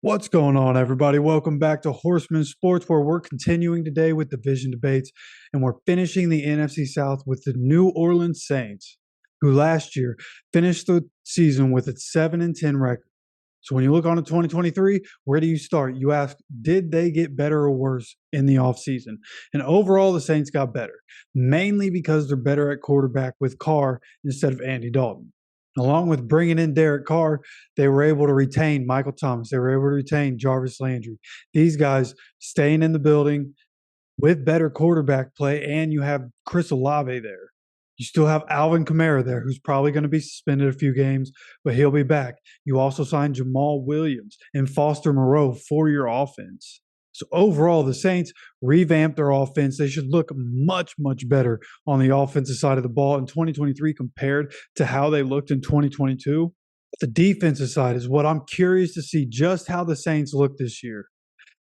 What's going on, everybody? Welcome back to Horsemen Sports, where we're continuing today with division debates, and we're finishing the NFC South with the New Orleans Saints, who last year finished the season with its 7-10 record. So when you look on to 2023, where do you start? You ask, did they get better or worse in the offseason? And overall, the Saints got better, mainly because they're better at quarterback with Carr instead of Andy Dalton. Along with bringing in Derek Carr, they were able to retain Michael Thomas. They were able to retain Jarvis Landry. These guys staying in the building with better quarterback play, and you have Chris Olave there. You still have Alvin Kamara there, who's probably going to be suspended a few games, but he'll be back. You also signed Jamal Williams and Foster Moreau for your offense. So overall, the Saints revamped their offense. They should look much, much better on the offensive side of the ball in 2023 compared to how they looked in 2022. But the defensive side is what I'm curious to see just how the Saints look this year.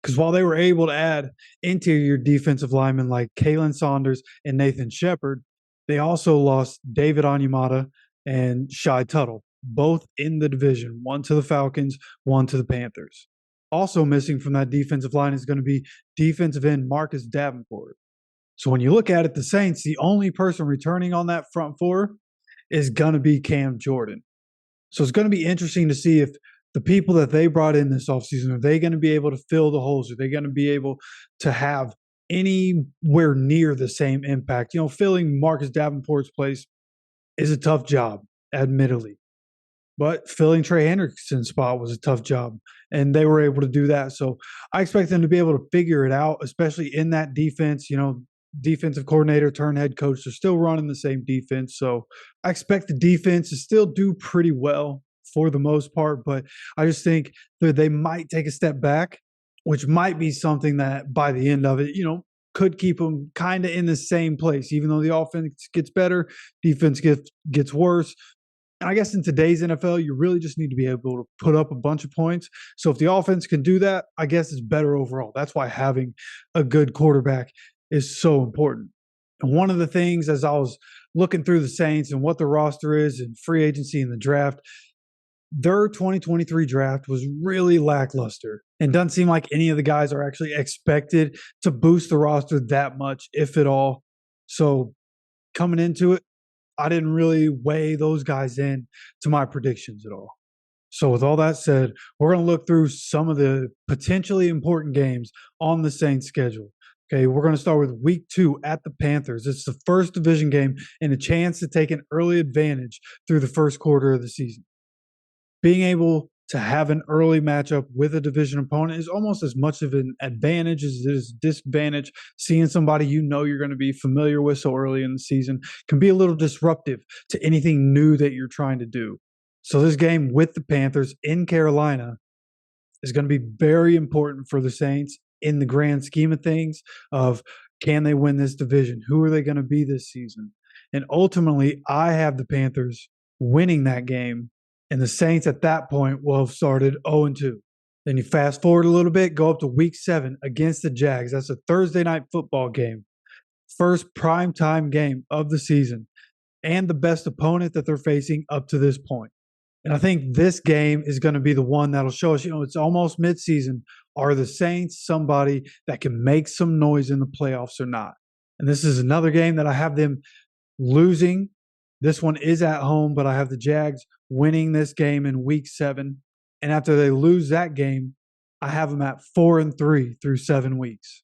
Because while they were able to add interior defensive linemen like Kalen Saunders and Nathan Shepard, they also lost David Onyemata and Shai Tuttle, both in the division, one to the Falcons, one to the Panthers. Also missing from that defensive line is going to be defensive end Marcus Davenport. So when you look at it, the Saints, the only person returning on that front four is going to be Cam Jordan. So it's going to be interesting to see if the people that they brought in this offseason, are they going to be able to fill the holes? Are they going to be able to have anywhere near the same impact? You know, filling Marcus Davenport's place is a tough job, admittedly. But filling Trey Hendrickson's spot was a tough job, and they were able to do that. So I expect them to be able to figure it out, especially in that defense. You know, defensive coordinator turned head coach, they're still running the same defense. So I expect the defense to still do pretty well for the most part, but I just think that they might take a step back, which might be something that by the end of it, you know, could keep them kind of in the same place. Even though the offense gets better, defense gets worse. And I guess in today's NFL, you really just need to be able to put up a bunch of points. So if the offense can do that, I guess it's better overall. That's why having a good quarterback is so important. And one of the things, as I was looking through the Saints and what the roster is and free agency and the draft, their 2023 draft was really lackluster and doesn't seem like any of the guys are actually expected to boost the roster that much, if at all. So coming into it, I didn't really weigh those guys in to my predictions at all. So with all that said, we're going to look through some of the potentially important games on the Saints schedule. Okay, we're going to start with week 2 at the Panthers. It's the first division game and a chance to take an early advantage through the first quarter of the season. Being able to have an early matchup with a division opponent is almost as much of an advantage as it is a disadvantage. Seeing somebody you know you're going to be familiar with so early in the season can be a little disruptive to anything new that you're trying to do. So this game with the Panthers in Carolina is going to be very important for the Saints in the grand scheme of things of, can they win this division? Who are they going to be this season? And ultimately, I have the Panthers winning that game. And the Saints at that point will have started 0-2. Then you fast forward a little bit, go up to week 7 against the Jags. That's a Thursday night football game. First primetime game of the season and the best opponent that they're facing up to this point. And I think this game is going to be the one that'll show us, you know, it's almost midseason. Are the Saints somebody that can make some noise in the playoffs or not? And this is another game that I have them losing. This one is at home, but I have the Jags winning this game in week 7. And after they lose that game, I have them at 4-3 through 7 weeks.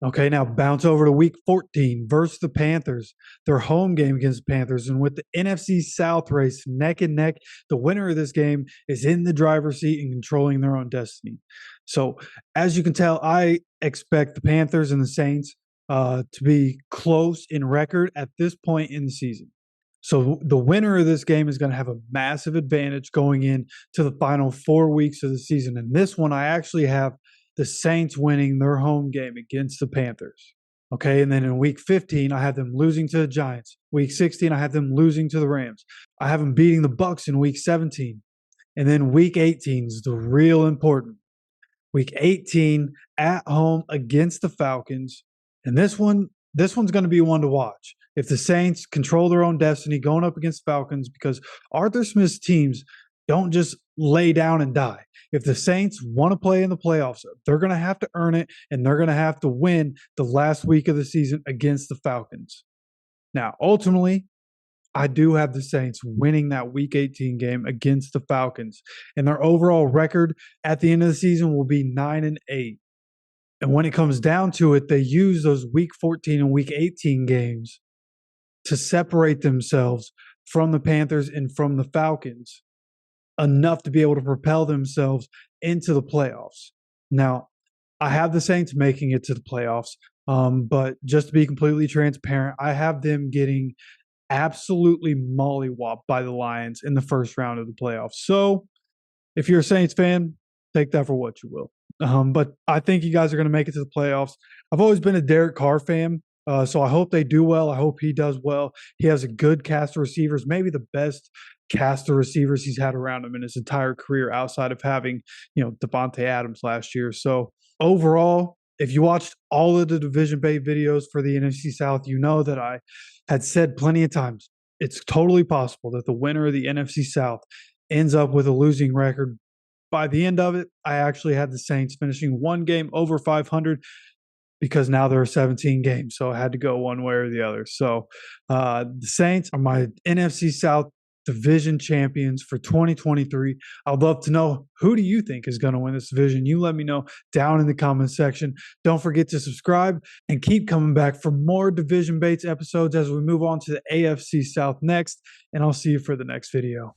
Okay, now bounce over to week 14 versus the Panthers, their home game against the Panthers. And with the NFC South race neck and neck, the winner of this game is in the driver's seat and controlling their own destiny. So as you can tell, I expect the Panthers and the Saints to be close in record at this point in the season. So the winner of this game is going to have a massive advantage going in to the final 4 weeks of the season. And this one, I actually have the Saints winning their home game against the Panthers. Okay, and then in week 15, I have them losing to the Giants. Week 16, I have them losing to the Rams. I have them beating the Bucs in week 17. And then week 18 is the real important. Week 18 at home against the Falcons. And this one's going to be one to watch. If the Saints control their own destiny going up against Falcons, because Arthur Smith's teams don't just lay down and die. If the Saints want to play in the playoffs, they're going to have to earn it, and they're going to have to win the last week of the season against the Falcons. Now, ultimately, I do have the Saints winning that Week 18 game against the Falcons, and their overall record at the end of the season will be 9-8. And when it comes down to it, they use those Week 14 and Week 18 games to separate themselves from the Panthers and from the Falcons enough to be able to propel themselves into the playoffs. Now, I have the Saints making it to the playoffs, but just to be completely transparent, I have them getting absolutely mollywopped by the Lions in the first round of the playoffs. So if you're a Saints fan, take that for what you will. But I think you guys are going to make it to the playoffs. I've always been a Derek Carr fan, so I hope they do well. I hope he does well. He has a good cast of receivers, maybe the best cast of receivers he's had around him in his entire career outside of having, Devontae Adams last year. So overall, if you watched all of the Division Bay videos for the NFC South, you know that I had said plenty of times, it's totally possible that the winner of the NFC South ends up with a losing record. By the end of it, I actually had the Saints finishing one game over 500 because now there are 17 games. So I had to go one way or the other. So the Saints are my NFC South division champions for 2023. I'd love to know, who do you think is going to win this division? You let me know down in the comment section. Don't forget to subscribe and keep coming back for more Division Bates episodes as we move on to the AFC South next. And I'll see you for the next video.